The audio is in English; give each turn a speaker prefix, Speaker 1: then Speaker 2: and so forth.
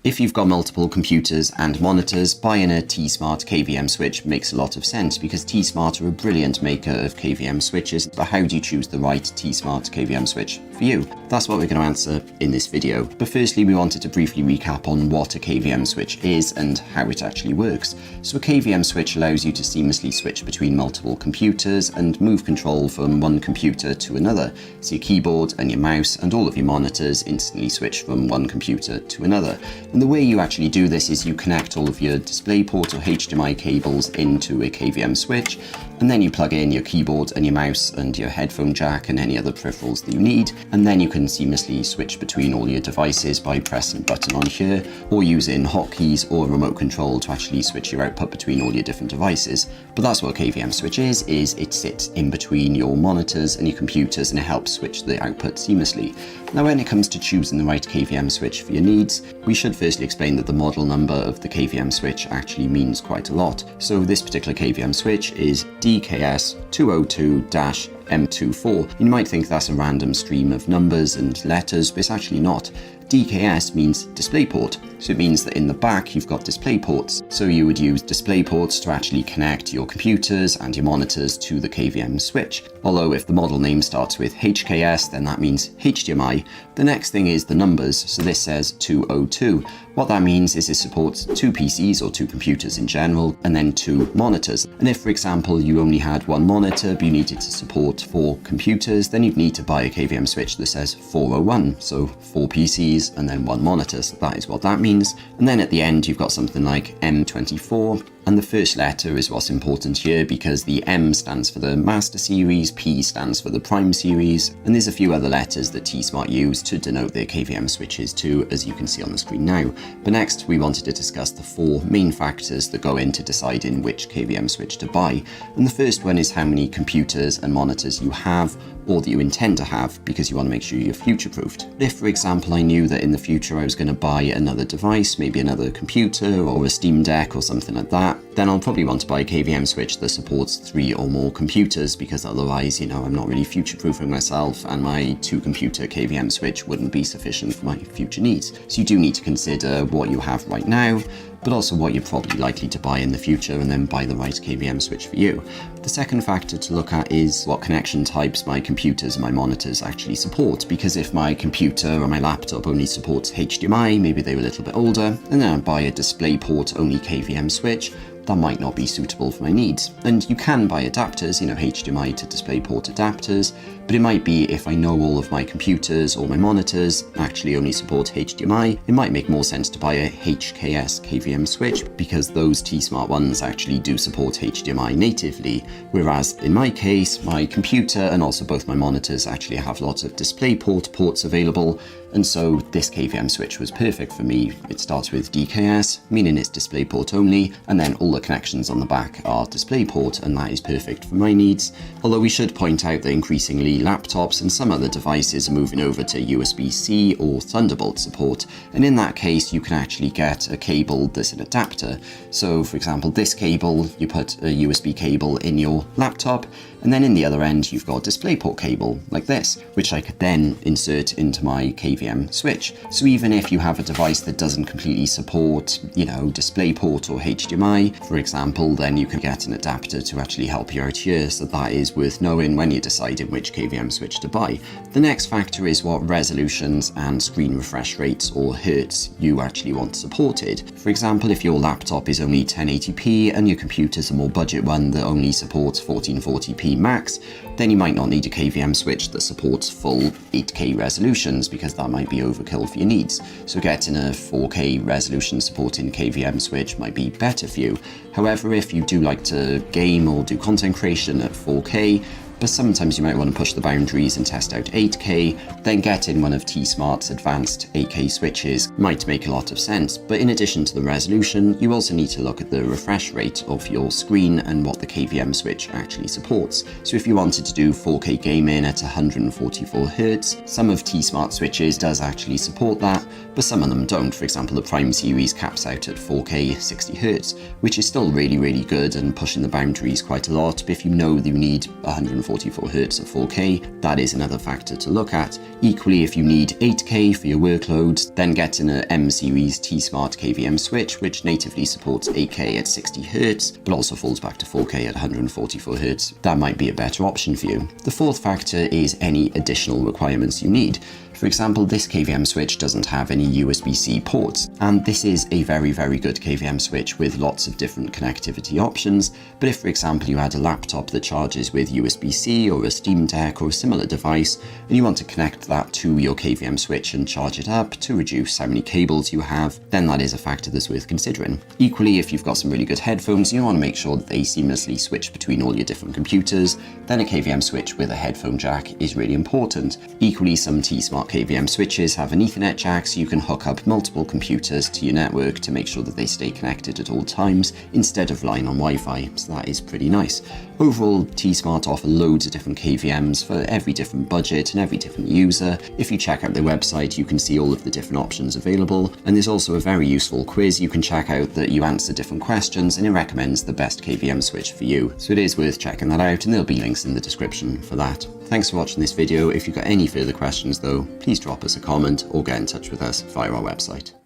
Speaker 1: If you've got multiple computers and monitors, buying a T-Smart KVM switch makes a lot of sense because T-Smart are a brilliant maker of KVM switches, but how do you choose the right T-Smart KVM switch for you? That's what we're going to answer in this video. But firstly, we wanted to briefly recap on what a KVM switch is and how it actually works. So a KVM switch allows you to seamlessly switch between multiple computers and move control from one computer to another. So your keyboard and your mouse and all of your monitors instantly switch from one computer to another. And the way you actually do this is you connect all of your DisplayPort or HDMI cables into a KVM switch, and then you plug in your keyboard and your mouse and your headphone jack and any other peripherals that you need, and then you can seamlessly switch between all your devices by pressing a button on here, or using hotkeys or remote control to actually switch your output between all your different devices. But that's what a KVM switch is it sits in between your monitors and your computers and it helps switch the output seamlessly. Now when it comes to choosing the right KVM switch for your needs, we should firstly explain that the model number of the KVM switch actually means quite a lot. So this particular KVM switch is DKS202-M24. You might think that's a random stream of numbers and letters, but it's actually not. DKS means DisplayPort, so it means that in the back you've got DisplayPorts. So you would use DisplayPorts to actually connect your computers and your monitors to the KVM switch. Although if the model name starts with HKS, then that means HDMI. The next thing is the numbers, so this says 202. What that means is it supports two PCs or two computers in general, and then two monitors. And if, for example, you only had one monitor but you needed to support 4 computers, then you'd need to buy a KVM switch that says 401, so 4 PCs and then 1 monitor, so that is what that means. And then at the end you've got something like M24, and the first letter is what's important here because the M stands for the Master Series, P stands for the Prime Series, and there's a few other letters that T-Smart use to denote their KVM switches too, as you can see on the screen now. But next we wanted to discuss the 4 main factors that go into deciding which KVM switch to buy. And the first one is how many computers and monitors you have or that you intend to have, because you want to make sure you're future-proofed. If, for example, I knew that in the future I was going to buy another device, maybe another computer or a Steam Deck or something like that, then I'll probably want to buy a KVM switch that supports 3 or more computers, because otherwise, I'm not really future-proofing myself and my 2-computer KVM switch wouldn't be sufficient for my future needs. So you do need to consider what you have right now, but also what you're probably likely to buy in the future, and then buy the right KVM switch for you. The second factor to look at is what connection types my computers and my monitors actually support, because if my computer or my laptop only supports HDMI, maybe they were a little bit older, and then I buy a DisplayPort only KVM switch, that might not be suitable for my needs. And you can buy adapters, HDMI to DisplayPort adapters, but it might be if I know all of my computers or my monitors actually only support HDMI, it might make more sense to buy a HKS KVM switch, because those T-Smart ones actually do support HDMI natively, whereas in my case, my computer and also both my monitors actually have lots of DisplayPort ports available, and so this KVM switch was perfect for me. It starts with DKS, meaning it's DisplayPort only, and then all the connections on the back are DisplayPort, and that is perfect for my needs. Although we should point out that increasingly laptops and some other devices are moving over to USB-C or Thunderbolt support, and in that case you can actually get a cable that's an adapter. So for example, this cable, you put a USB cable in your laptop, and then in the other end you've got a DisplayPort cable like this, which I could then insert into my KVM switch. So even if you have a device that doesn't completely support, DisplayPort or HDMI, for example, then you can get an adapter to actually help you out here, so that is worth knowing when you're deciding which KVM switch to buy. The next factor is what resolutions and screen refresh rates or hertz you actually want supported. For example, if your laptop is only 1080p and your computer's a more budget one that only supports 1440p max, then you might not need a KVM switch that supports full 8K resolutions, because that might be overkill for your needs. So getting a 4K resolution supporting KVM switch might be better for you. However, if you do like to game or do content creation at 4K, but sometimes you might want to push the boundaries and test out 8K, then getting one of T-Smart's advanced 8K switches might make a lot of sense. But in addition to the resolution, you also need to look at the refresh rate of your screen and what the KVM switch actually supports. So if you wanted to do 4K gaming at 144Hz, some of T-Smart switches does actually support that, but some of them don't. For example, the Prime series caps out at 4K 60Hz, which is still really, really good and pushing the boundaries quite a lot. But if you know that you need 144 144Hz or 4K, that is another factor to look at. Equally, if you need 8K for your workloads, then getting an M series T-Smart KVM switch, which natively supports 8K at 60Hz, but also falls back to 4K at 144Hz. That might be a better option for you. The fourth factor is any additional requirements you need. For example, this KVM switch doesn't have any USB-C ports, and this is a very good KVM switch with lots of different connectivity options. But if, for example, you had a laptop that charges with USB-C or a Steam Deck or a similar device, and you want to connect that to your KVM switch and charge it up to reduce how many cables you have, then that is a factor that's worth considering. Equally, if you've got some really good headphones, you want to make sure that they seamlessly switch between all your different computers, then a KVM switch with a headphone jack is really important. Equally, some T-Smart KVM switches have an Ethernet jack, so you can hook up multiple computers to your network to make sure that they stay connected at all times instead of relying on Wi-Fi, so that is pretty nice. Overall, T-Smart offer loads of different KVMs for every different budget and every different user. If you check out their website, you can see all of the different options available, and there's also a very useful quiz you can check out that you answer different questions and it recommends the best KVM switch for you. So it is worth checking that out, and there'll be links in the description for that. Thanks for watching this video. If you've got any further questions though, please drop us a comment or get in touch with us via our website.